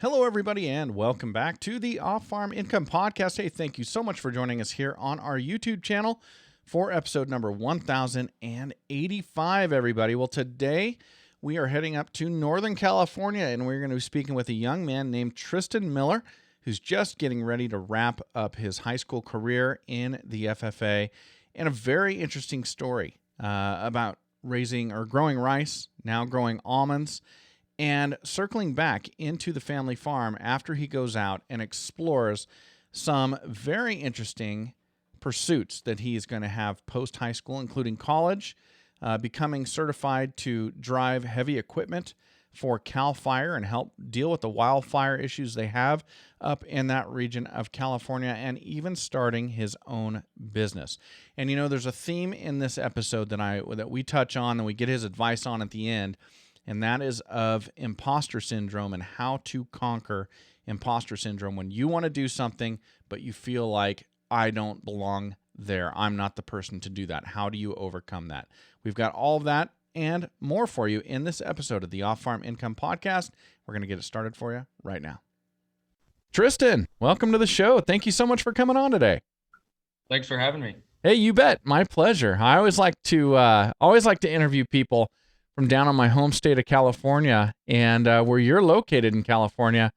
Hello, everybody, and welcome back to the Off-Farm Income Podcast. Hey, thank you so much for joining us here on our YouTube channel for episode number 1085, everybody. Well, today we are heading up to Northern California, and we're going to be speaking with a young man named Tristan Miller, who's just getting ready to wrap up his high school career in the FFA, and a very interesting story about raising or growing rice, now growing almonds, and circling back into the family farm after he goes out and explores some very interesting pursuits that he's going to have post-high school, including college, becoming certified to drive heavy equipment for CAL FIRE and help deal with the wildfire issues they have up in that region of California, and even starting his own business. And you know, there's a theme in this episode that we touch on and we get his advice on at the end, and that is of imposter syndrome and how to conquer imposter syndrome when you want to do something, but you feel like, I don't belong there. I'm not the person to do that. How do you overcome that? We've got all of that and more for you in this episode of the Off-Farm Income Podcast. We're going to get it started for you right now. Tristan, welcome to the show. Thank you so much for coming on today. Thanks for having me. Hey, you bet. My pleasure. I always like to interview people from down on my home state of California, and where you're located in California.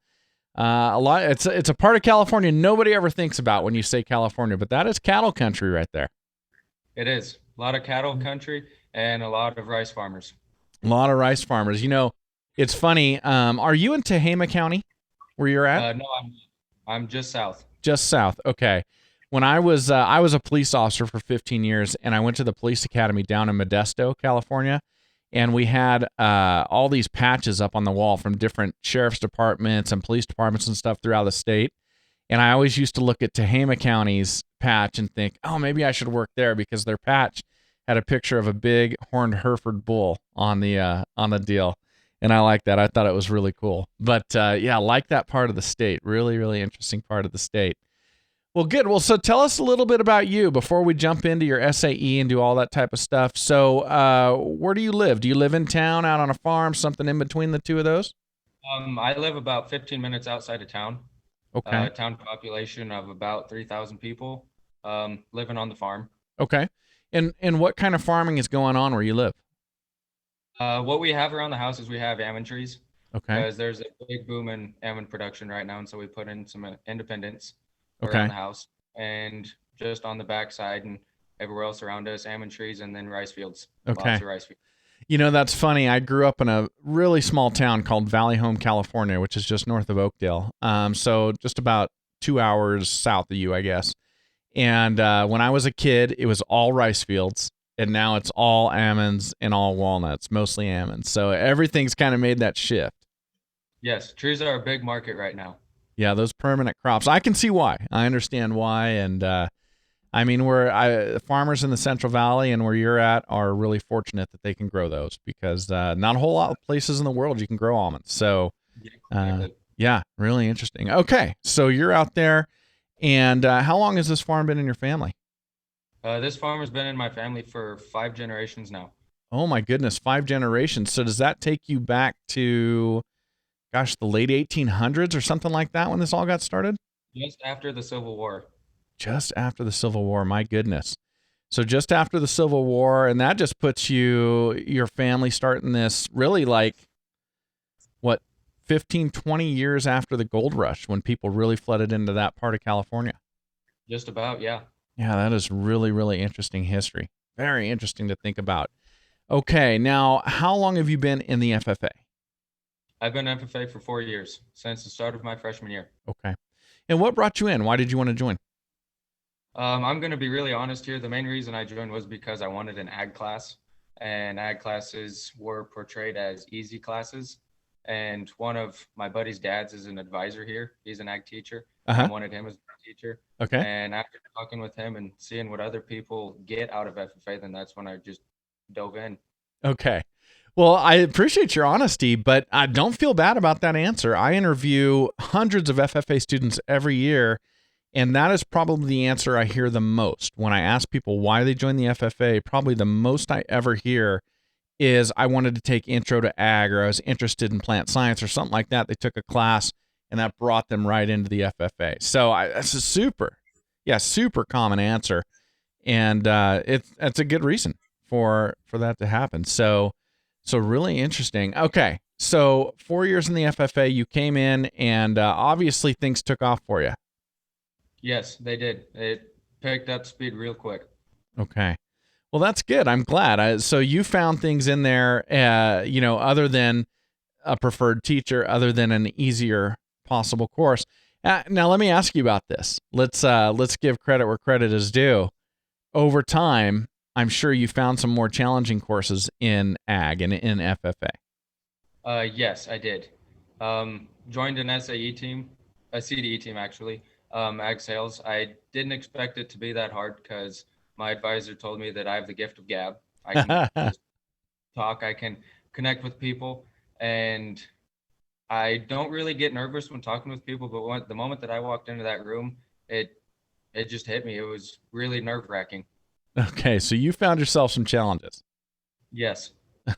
It's a part of California nobody ever thinks about when you say California, but that is cattle country right there. It is. A lot of cattle country and a lot of rice farmers. A lot of rice farmers. You know, it's funny. Are you in Tehama County where you're at? No, I'm just south. Just south. Okay. When I was a police officer for 15 years, and I went to the police academy down in Modesto, California. And we had all these patches up on the wall from different sheriff's departments and police departments and stuff throughout the state. And I always used to look at Tehama County's patch and think, oh, maybe I should work there, because their patch had a picture of a big horned Hereford bull on the deal. And I like that. I thought it was really cool. But yeah, I like that part of the state. Really, really interesting part of the state. Well, good. Well, so tell us a little bit about you before we jump into your SAE and do all that type of stuff. So where do you live? Do you live in town, out on a farm, something in between the two of those? I live about 15 minutes outside of town. Okay. Town population of about 3,000 people living on the farm. Okay. And what kind of farming is going on where you live? What we have around the house is we have almond trees. Okay. Because there's a big boom in almond production right now, and so we put in some independents Okay. around the house, and just on the backside and everywhere else around us, almond trees, and then rice fields. Okay. Lots of rice fields. You know, that's funny. I grew up in a really small town called Valley Home, California, which is just north of Oakdale. So just about 2 hours south of you, I guess. And when I was a kid, it was all rice fields, and now it's all almonds and all walnuts, mostly almonds. So everything's kind of made that shift. Yes, trees are a big market right now. Yeah, those permanent crops. I can see why. I understand why. And I mean, farmers in the Central Valley and where you're at are really fortunate that they can grow those, because not a whole lot of places in the world you can grow almonds. So yeah, really interesting. Okay, so you're out there, and how long has this farm been in your family? This farm has been in my family for 5 generations now. Oh my goodness, 5 generations. So does that take you back to, gosh, the late 1800s or something like that when this all got started? Just after the Civil War. Just after the Civil War, my goodness. So just after the Civil War, and that just puts your family starting this really like, what, 15, 20 years after the gold rush, when people really flooded into that part of California. Just about, yeah. Yeah, that is really, really interesting history. Very interesting to think about. Okay, now, how long have you been in the FFA? I've been FFA for 4 years, since the start of my freshman year. Okay. And what brought you in? Why did you want to join? I'm going to be really honest here. The main reason I joined was because I wanted an ag class, and ag classes were portrayed as easy classes. And one of my buddy's dads is an advisor here. He's an ag teacher. I wanted him as a teacher. Okay. And after talking with him and seeing what other people get out of FFA, then that's when I just dove in. Okay. Well, I appreciate your honesty, but I don't feel bad about that answer. I interview hundreds of FFA students every year, and that is probably the answer I hear the most. When I ask people why they join the FFA, probably the most I ever hear is I wanted to take intro to ag, or I was interested in plant science or something like that. They took a class and that brought them right into the FFA. So that's a super common answer, and it's a good reason for that to happen. So really interesting. Okay, so 4 years in the FFA, you came in, and obviously things took off for you. Yes, they did. It picked up speed real quick. Okay. Well, that's good. I'm glad. So you found things in there, other than a preferred teacher, other than an easier possible course. Now, let me ask you about this. Let's give credit where credit is due. Over time, I'm sure you found some more challenging courses in ag and in FFA. Yes, I did. Joined an SAE team, a CDE team actually, ag sales. I didn't expect it to be that hard because my advisor told me that I have the gift of gab. I can just talk, I can connect with people, and I don't really get nervous when talking with people, but the moment that I walked into that room, it just hit me. It was really nerve-wracking. Okay, so you found yourself some challenges. Yes.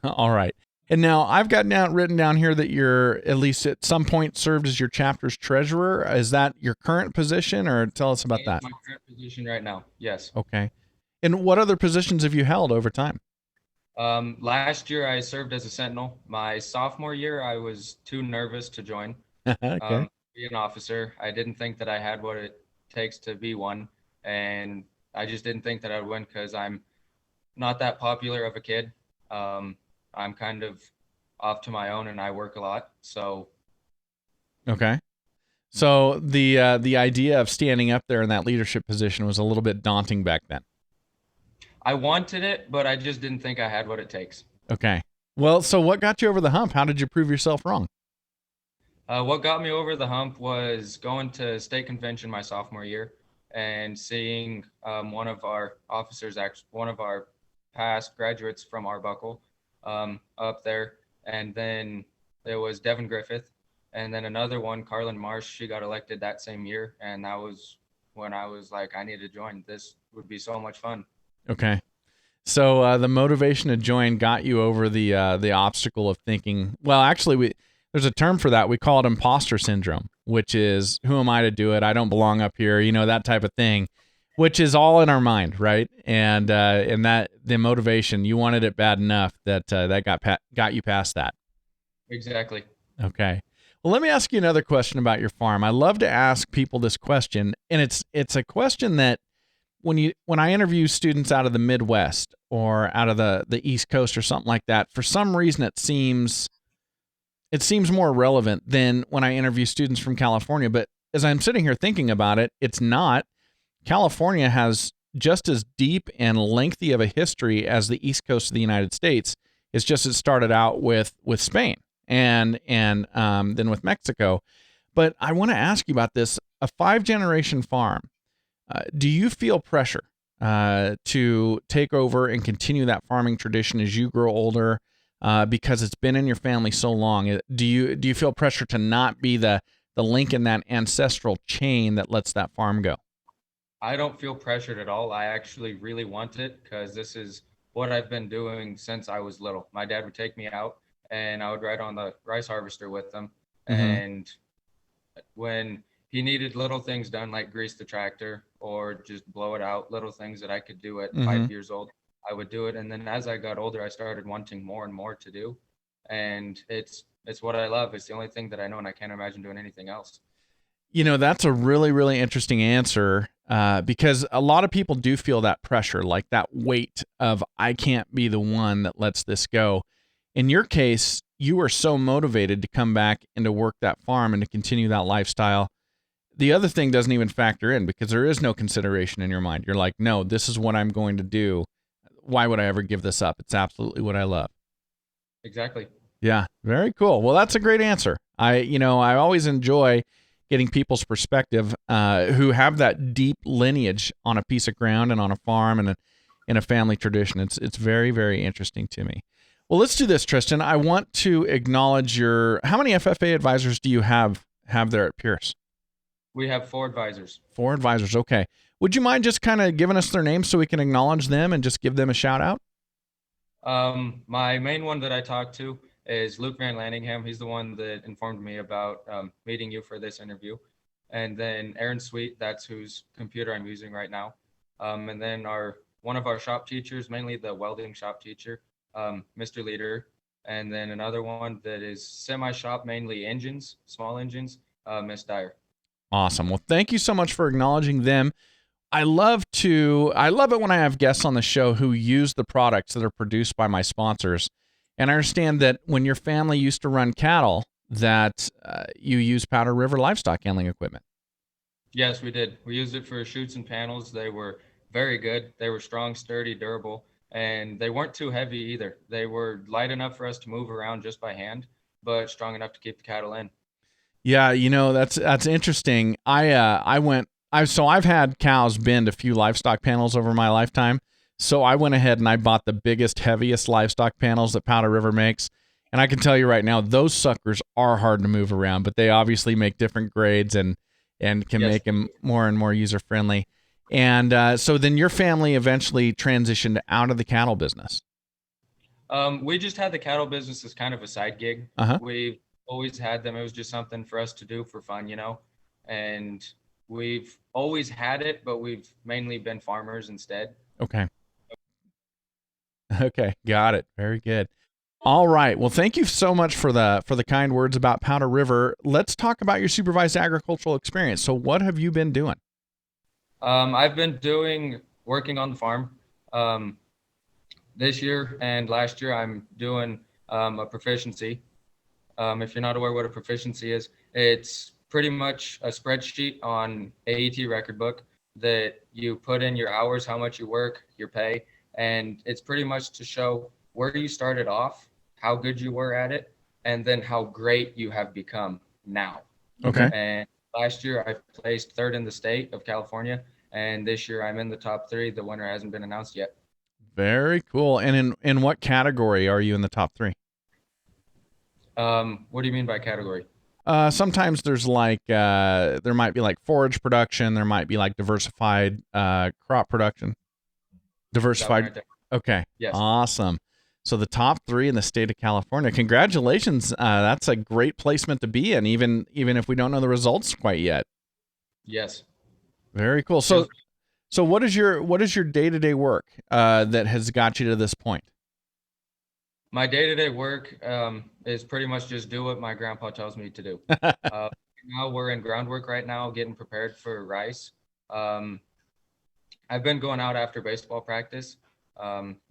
All right. And now I've got written down here that you're, at least at some point, served as your chapter's treasurer. Is that your current position, or tell us about that? My current position right now, yes. Okay. And what other positions have you held over time? Last year I served as a sentinel. My sophomore year, I was too nervous to join. Okay. Be an officer. I didn't think that I had what it takes to be one, and I just didn't think that I'd win because I'm not that popular of a kid. I'm kind of off to my own, and I work a lot. So, okay. So the idea of standing up there in that leadership position was a little bit daunting back then. I wanted it, but I just didn't think I had what it takes. Okay. Well, so what got you over the hump? How did you prove yourself wrong? What got me over the hump was going to state convention my sophomore year and seeing one of our officers, one of our past graduates from Arbuckle, up there. And then there was Devin Griffith. And then another one, Carlin Marsh, she got elected that same year. And that was when I was like, I need to join. This would be so much fun. Okay. So the motivation to join got you over the obstacle of thinking, well, actually, there's a term for that. We call it imposter syndrome, which is, who am I to do it? I don't belong up here, that type of thing, which is all in our mind, right? And that the motivation, you wanted it bad enough that got you past that. Exactly. Okay. Well, let me ask you another question about your farm. I love to ask people this question, and it's a question that when I interview students out of the Midwest or out of the East Coast or something like that, for some reason it seems more relevant than when I interview students from California. But as I'm sitting here thinking about it, it's not. California has just as deep and lengthy of a history as the East Coast of the United States. It's just it started out with Spain and then with Mexico. But I want to ask you about this. A 5-generation farm. Do you feel pressure to take over and continue that farming tradition as you grow older, because it's been in your family so long? Do you feel pressure to not be the link in that ancestral chain that lets that farm go? I don't feel pressured at all. I actually really want it because this is what I've been doing since I was little. My dad would take me out and I would ride on the rice harvester with him. Mm-hmm. And when he needed little things done like grease the tractor or just blow it out, little things that I could do at 5 years old, I would do it. And then as I got older, I started wanting more and more to do. And it's what I love. It's the only thing that I know, and I can't imagine doing anything else. That's a really, really interesting answer, because a lot of people do feel that pressure, like that weight of, I can't be the one that lets this go. In your case, you were so motivated to come back and to work that farm and to continue that lifestyle. The other thing doesn't even factor in because there is no consideration in your mind. You're like, no, this is what I'm going to do. Why would I ever give this up? It's absolutely what I love. Exactly. Yeah, very cool. Well, that's a great answer. I always enjoy getting people's perspective who have that deep lineage on a piece of ground and on a farm and in a family tradition. It's very, very interesting to me. Well, let's do this, Tristan. I want to acknowledge how many FFA advisors do you have there at Pierce? We have 4 advisors. 4 advisors. Okay. Would you mind just kind of giving us their names so we can acknowledge them and just give them a shout out? My main one that I talk to is Luke Van Lanningham. He's the one that informed me about meeting you for this interview. And then Aaron Sweet, that's whose computer I'm using right now. And then one of our shop teachers, mainly the welding shop teacher, Mr. Leader. And then another one that is semi-shop, mainly engines, small engines, Miss Dyer. Awesome. Well, thank you so much for acknowledging them. I love it when I have guests on the show who use the products that are produced by my sponsors. And I understand that when your family used to run cattle, that you use Powder River livestock handling equipment. Yes, we did. We used it for chutes and panels. They were very good. They were strong, sturdy, durable, and they weren't too heavy either. They were light enough for us to move around just by hand, but strong enough to keep the cattle in. Yeah, that's interesting. So I've had cows bend a few livestock panels over my lifetime. So I went ahead and I bought the biggest, heaviest livestock panels that Powder River makes. And I can tell you right now, those suckers are hard to move around, but they obviously make different grades and can make them more and more user friendly. And so then your family eventually transitioned out of the cattle business. We just had the cattle business as kind of a side gig. Uh-huh. We've always had them. It was just something for us to do for fun, and we've always had it, but we've mainly been farmers instead. Okay. Got it. Very good. All right. Well, thank you so much for the kind words about Powder River. Let's talk about your supervised agricultural experience. So what have you been doing? I've been working on the farm. This year and last year, I'm doing a proficiency. If you're not aware what a proficiency is, it's pretty much a spreadsheet on AET record book that you put in your hours, how much you work, your pay, and it's pretty much to show where you started off, how good you were at it, and then how great you have become now. Okay. And last year I placed third in the state of California, and this year I'm in the top 3. The winner hasn't been announced yet. Very cool. And in what category are you in the top 3? What do you mean by category? Sometimes there's there might be like forage production. There might be like diversified crop production. Diversified. Right there. Okay. Yes. Awesome. So the top 3 in the state of California. Congratulations. That's a great placement to be in, even if we don't know the results quite yet. Yes. Very cool. So what is your day-to-day work that has got you to this point? My day-to-day work is pretty much just do what my grandpa tells me to do. Now we're in groundwork right now, getting prepared for rice. I've been going out after baseball practice.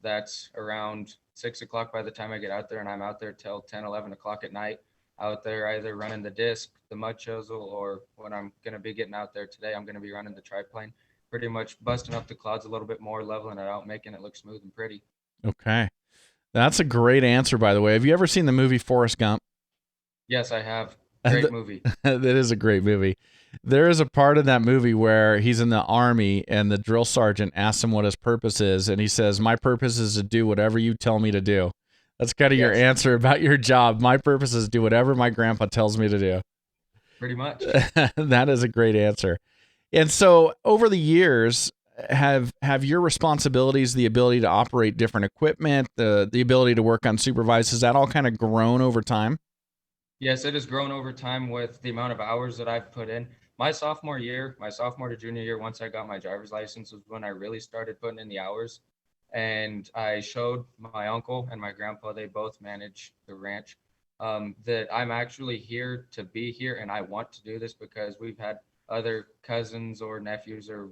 That's around 6 o'clock by the time I get out there, and I'm out there till 10, 11 o'clock at night, out there either running the disc, the mud chisel, or when I'm going to be getting out there today, I'm going to be running the triplane, pretty much busting up the clods a little bit more, leveling it out, making it look smooth and pretty. Okay. That's a great answer, by the way. Have you ever seen the movie Forrest Gump? Yes, I have. Great movie. That is a great movie. There is a part in that movie where he's in the army and the drill sergeant asks him what his purpose is, and he says, "My purpose is to do whatever you tell me to do." That's kind of your answer about your job. My purpose is to do whatever my grandpa tells me to do. Pretty much. That is a great answer. And so over the years, have your responsibilities, the ability to operate different equipment, the ability to work unsupervised, has that all kind of grown over time? Yes, it has grown over time with the amount of hours that I've put in. My sophomore to junior year, once I got my driver's license, was when I really started putting in the hours. And I showed my uncle and my grandpa, they both manage the ranch, that I'm actually here to be here, and I want to do this because we've had other cousins or nephews or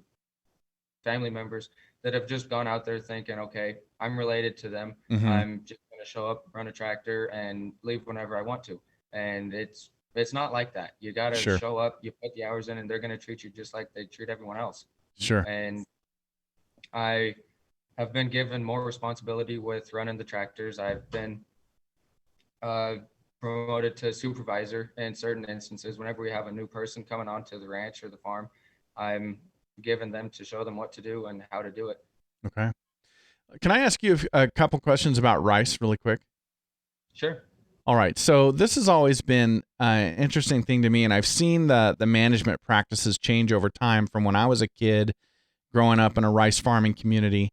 family members that have just gone out there thinking, okay, I'm related to them. Mm-hmm. I'm just going to show up, run a tractor, and leave whenever I want to. And it's not like that. You got to show up, you put the hours in, and they're going to treat you just like they treat everyone else. Sure. And I have been given more responsibility with running the tractors. I've been promoted to supervisor in certain instances. Whenever we have a new person coming onto the ranch or the farm, I'm given them to show them what to do and how to do it. Okay. Can I ask you a couple questions about rice really quick? Sure. All right. So this has always been an interesting thing to me, and I've seen the management practices change over time from when I was a kid growing up in a rice farming community.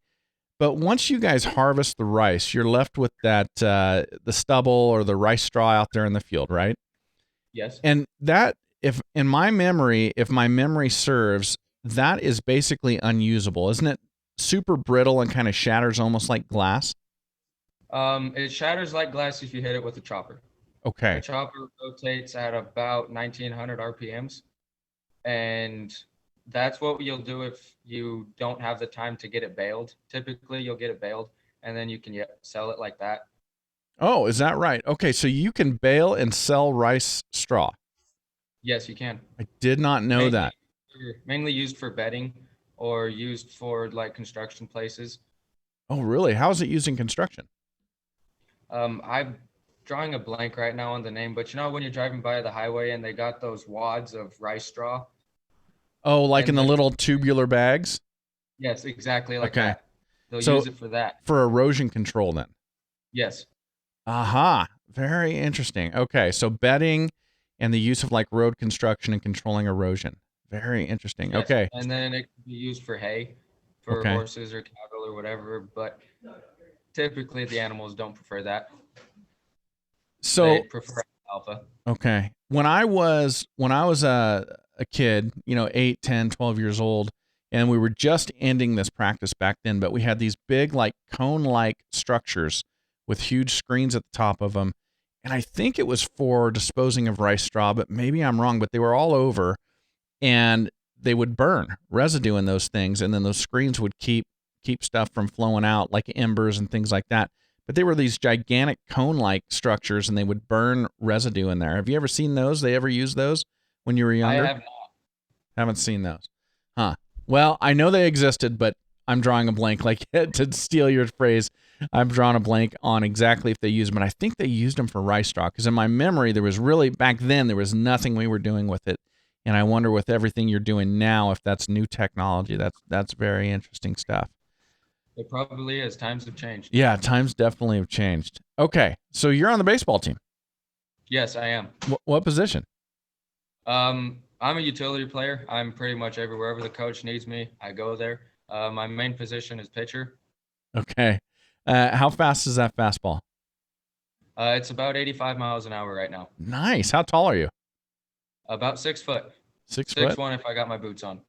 But once you guys harvest the rice, you're left with that the stubble or the rice straw out there in the field, right? Yes. And that, if in my memory, if my memory serves, that is basically unusable, isn't it? Super brittle and kind of shatters almost like glass. It shatters like glass if you hit it with a chopper. A Okay. chopper rotates at about 1900 RPMs, and that's what you'll do if you don't have the time to get it baled. Typically, you'll get it baled, and then you can sell it like that. Oh, is that right? Okay, so you can bale and sell rice straw. Yes, you can. I did not know Mainly, that. mainly used for bedding or used for like construction places. Oh, really? How is it used in construction? I'm drawing a blank right now on the name, but you know when you're driving by the highway and they got those wads of rice straw, Oh, like in and the then little tubular bags? yes, exactly like Okay. that. They'll So use it for that. for erosion control then. Yes, Aha. Very interesting. Okay, so bedding and the use of like road construction and controlling erosion. Very interesting. yes, Okay. and then it can be used for hay, for Okay. horses or cattle or whatever. But typically, the animals don't prefer that. They So, prefer alpha. okay. When I was a kid, 8, 10, 12 years old, and we were just ending this practice back then, but we had these big like cone-like structures with huge screens at the top of them. And I think it was for disposing of rice straw, but maybe I'm wrong, but they were all over and they would burn residue in those things, and then those screens would keep stuff from flowing out like embers and things like that. But they were these gigantic cone-like structures, and they would burn residue in there. Have you ever seen those? They ever use those when you were I younger? have not. Haven't seen those. Huh. Well, I know they existed, but I'm drawing a blank. Like to steal your phrase, I'm drawing a blank on exactly if they used them. And I think they used them for rice straw because in my memory, there was really, back then, there was nothing we were doing with it. And I wonder with everything you're doing now, if that's new technology. That's very interesting stuff. It probably is. Times have changed. Yeah, times definitely have changed. Okay, so you're on the baseball team. Yes, I am. What position? I'm a utility player. I'm pretty much everywhere. Wherever the coach needs me, I go there. My main position is pitcher. Okay. How fast is that fastball? It's about 85 miles an hour right now. Nice. How tall are you? About 6 foot. 6 foot? 6'1" if I got my boots on.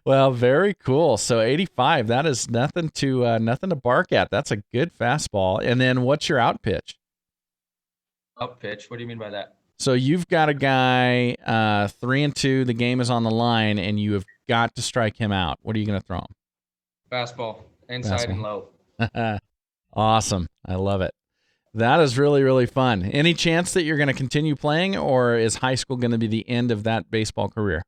Well, very cool. So 85, that is nothing to bark at. That's a good fastball. And then what's your out pitch? Up pitch. What do you mean by that? So you've got a guy 3-2, the game is on the line, and you have got to strike him out. What are you going to throw him? Fastball. Inside and low. Awesome. I love it. That is really, really fun. Any chance that you're going to continue playing, or is high school going to be the end of that baseball career?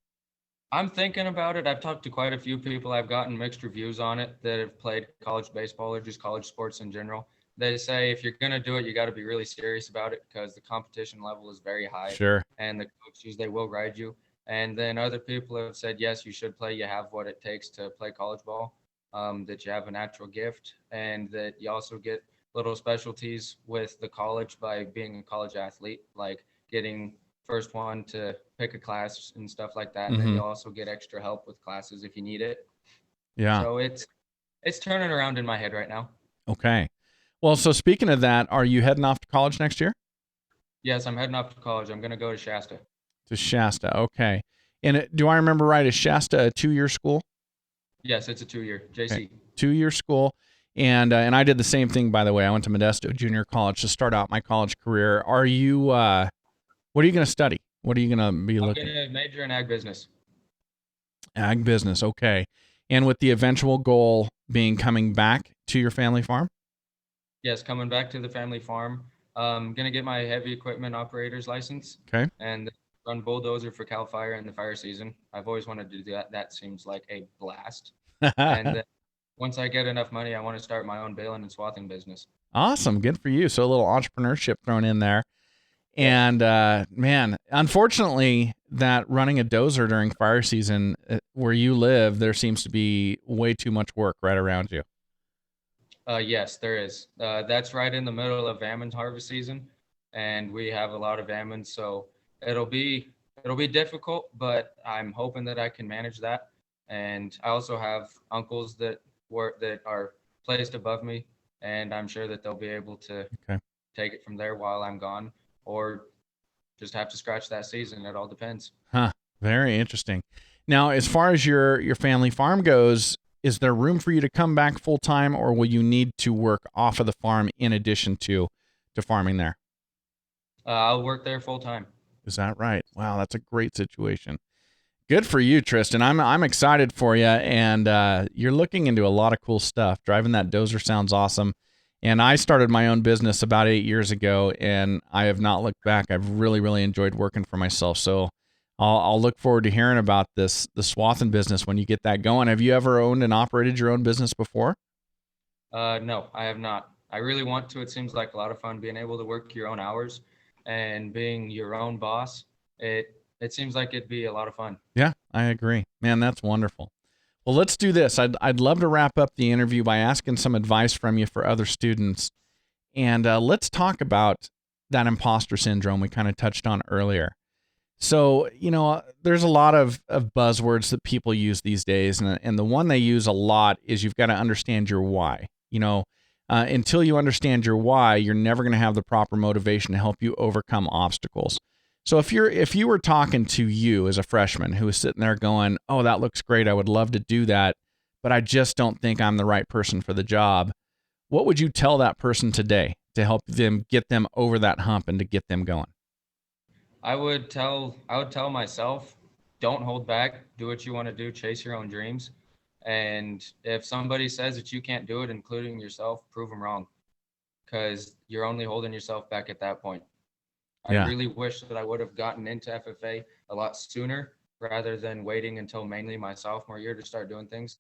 I'm thinking about it. I've talked to quite a few people. I've gotten mixed reviews on it that have played college baseball or just college sports in general. They say if you're going to do it, you got to be really serious about it because the competition level is very high. Sure. And the coaches, they will ride you. And then other people have said, yes, you should play. You have what it takes to play college ball, that you have a natural gift, and that you also get little specialties with the college by being a college athlete, like getting first one to pick a class and stuff like that. And then you also get extra help with classes if you need it. Yeah. So it's turning around in my head right now. Okay. Well, so speaking of that, are you heading off to college next year? Yes, I'm heading off to college. I'm going to go to Shasta. To Shasta. Okay. And do I remember right? Is Shasta a 2-year school? Yes, it's a 2-year JC. Okay. 2-year school. And I did the same thing, by the way. I went to Modesto Junior College to start out my college career. Are you, what are you going to study? What are you going to be looking? I'm going to major in ag business. Ag business. Okay. And with the eventual goal being coming back to your family farm? Yes, coming back to the family farm. I'm going to get my heavy equipment operator's license. Okay. And run bulldozer for Cal Fire in the fire season. I've always wanted to do that. That seems like a blast. And then once I get enough money, I want to start my own baling and swathing business. Awesome. Good for you. So a little entrepreneurship thrown in there. And man, unfortunately, that running a dozer during fire season where you live, there seems to be way too much work right around you. Yes, there is. That's right in the middle of almond harvest season, and we have a lot of almonds, so it'll be difficult, but I'm hoping that I can manage that. And I also have uncles that are placed above me, and I'm sure that they'll be able to take it from there while I'm gone, or just have to scratch that season. It all depends. Huh. Very interesting. Now, as far as your family farm goes, is there room for you to come back full time, or will you need to work off of the farm in addition to farming there? I'll work there full time. Is that right? Wow, that's a great situation. Good for you, Tristan. I'm excited for you, and you're looking into a lot of cool stuff. Driving that dozer sounds awesome. And I started my own business about 8 years ago, and I have not looked back. I've really, really enjoyed working for myself. So I'll look forward to hearing about the swathing business when you get that going. Have you ever owned and operated your own business before? No, I have not. I really want to. It seems like a lot of fun being able to work your own hours and being your own boss. It seems like it'd be a lot of fun. Yeah, I agree. Man, that's wonderful. Well, let's do this. I'd love to wrap up the interview by asking some advice from you for other students. And let's talk about that imposter syndrome we kind of touched on earlier. So, there's a lot of buzzwords that people use these days. And the one they use a lot is you've got to understand your why. Until you understand your why, you're never going to have the proper motivation to help you overcome obstacles. So if you were talking to you as a freshman who was sitting there going, "Oh, that looks great. I would love to do that, but I just don't think I'm the right person for the job." What would you tell that person today to help them get them over that hump and to get them going? I would tell myself, don't hold back, do what you want to do, chase your own dreams. And if somebody says that you can't do it, including yourself, prove them wrong, because you're only holding yourself back at that point. I really wish that I would have gotten into FFA a lot sooner rather than waiting until mainly my sophomore year to start doing things.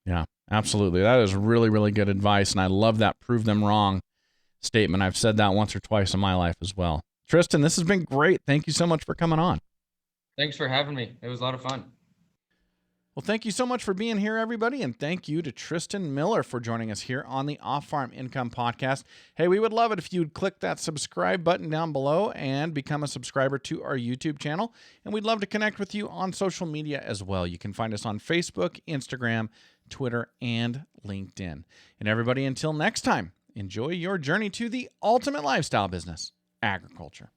Yeah, absolutely. That is really, really good advice. And I love that prove them wrong statement. I've said that once or twice in my life as well. Tristan, this has been great. Thank you so much for coming on. Thanks for having me. It was a lot of fun. Well, thank you so much for being here, everybody, and thank you to Tristan Miller for joining us here on the Off-Farm Income Podcast. Hey, we would love it if you'd click that subscribe button down below and become a subscriber to our YouTube channel, and we'd love to connect with you on social media as well. You can find us on Facebook, Instagram, Twitter, and LinkedIn. And everybody, until next time, enjoy your journey to the ultimate lifestyle business, agriculture.